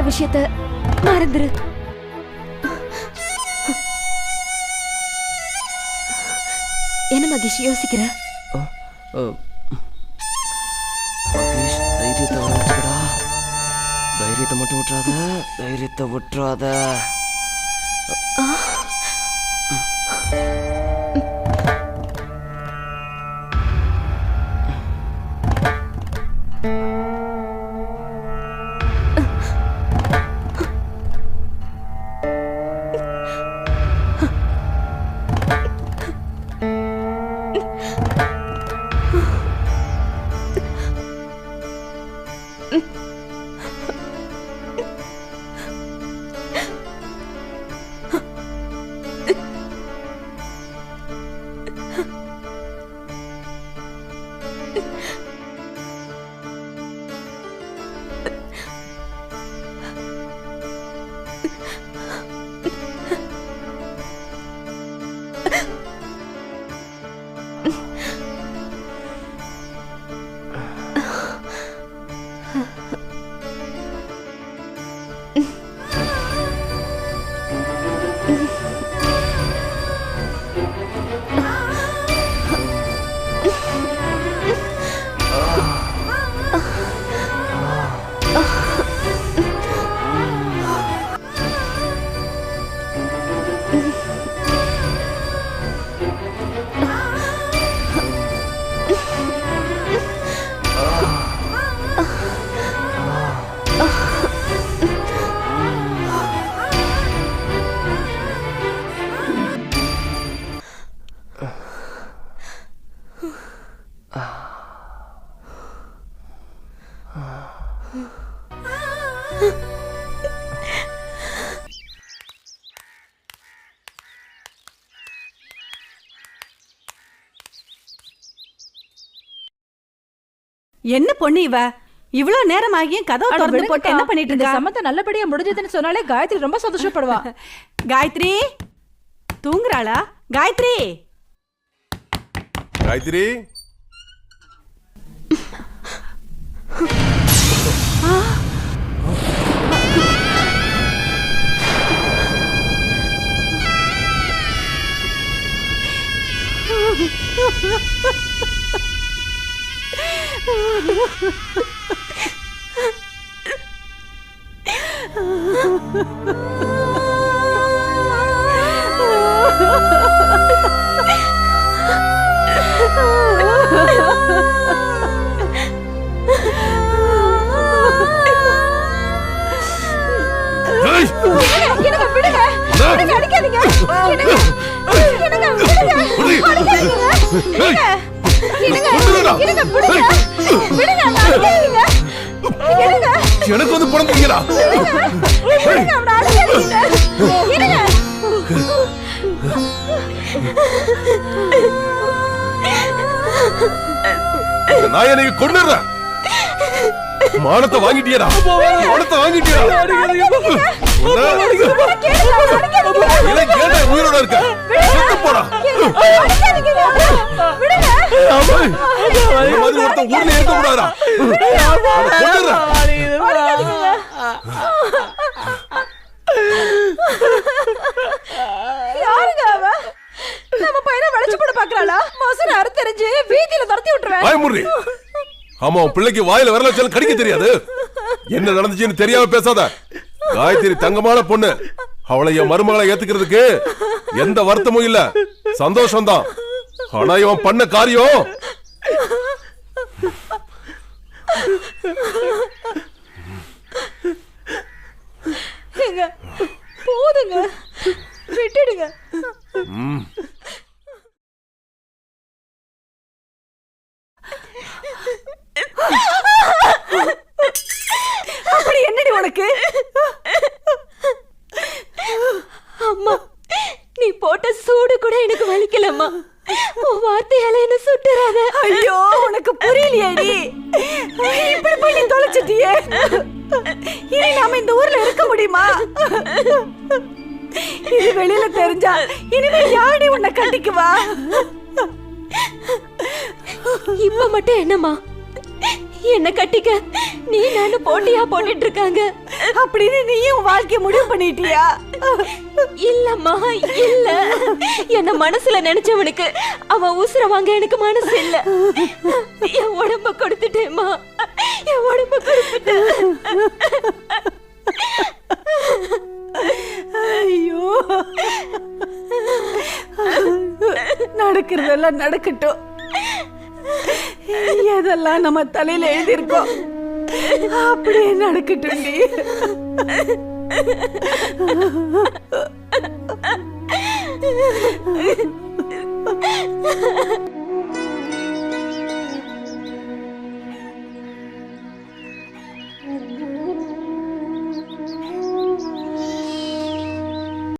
விஷயத்த மறந்துரு. என்ன மகேஷ் யோசிக்கிற? மகேஷ் தைரியத்தை வச்சுக்கடா. தைரியத்தை மட்டும் விட்டுறாத, தைரியத்தை விட்டுறாத. என்ன பொண்ணு இவ? இவ்வளவு நேரம் ஆகியும் கதவு திறந்து போட்டு என்ன பண்ணிட்டு இருக்க? சம்மந்தம் நல்லபடியா முடிஞ்சதுன்னு சொன்னாலே காயத்ரி ரொம்ப சந்தோஷப்படுவா. காயத்ரி தூங்குறாளா? காயத்ரி காயத்ரி எனக்கு வந்து பணம் தீங்கடா. நான் என்னை கொண்டுறேன். மானத்தை வாங்கிட்டியடா, மானத்தை வாங்கிட்டியடா. உயிரோட இருக்க போடா. ஒருத்தன் ஊர்ல இருக்க கூடாதா? நம்ம பையனை வளைச்சு போட பாக்குறாளா? மோசன அறுத்தறிஞ்சு வீதியில துரத்தி விட்டுருவேன். ஆமா, உன் பிள்ளைக்கு வாயில வரல வச்சாலும் கடிக்க தெரியாது. என்ன நடந்துச்சுன்னு தெரியாம பேசாத. காயத்ரி தங்கமான பொண்ணு. அவளை என் மருமகளை ஏத்துக்கிறதுக்கு எந்த வருத்தமும் இல்ல, சந்தோஷம்தான். ஆனா இவன் பண்ண காரியம் போதுங்க, விட்டுடுங்க. அப்படி என்னடி உனக்கு? அம்மா, நீ போட்ட சூடு கூட எனக்கு வலிக்கலம்மா. உன் வார்த்தையால என்ன சுட்டுறாத. ஐயோ, உனக்கு புரியலையேடி. இப்படி போய் நீ தொலைச்சிட்டியே. இனி நாம இந்த ஊர்ல இருக்க முடியுமா? இது வெளியில தெரிஞ்சா இனிமே யாடி உன்னை கட்டிக்குவா? இப்ப மட்டும் என்னம்மா, என்ன கட்டிக்க நீ நானும் போட்டியா போட்டுட்டு இருக்காங்க. அப்படின்னு நீயும் வாழ்க்கை முடிவு பண்ணிட்டியா? இல்லம்மா இல்ல, என்ன மனசுல நினைச்சவனுக்கு அவன் உசுர வாங்க எனக்கு மனசு இல்ல. என் உடம்ப கொடுத்துட்டேம்மா, என் உடம்ப கொடுத்துட்டேன். ஐயோ, நடக்கிறதெல்லாம் நடக்கட்டும். எதெல்லாம் நம்ம தலையில எழுதியிருக்கோம் அப்படியே நடக்கட்டும். டி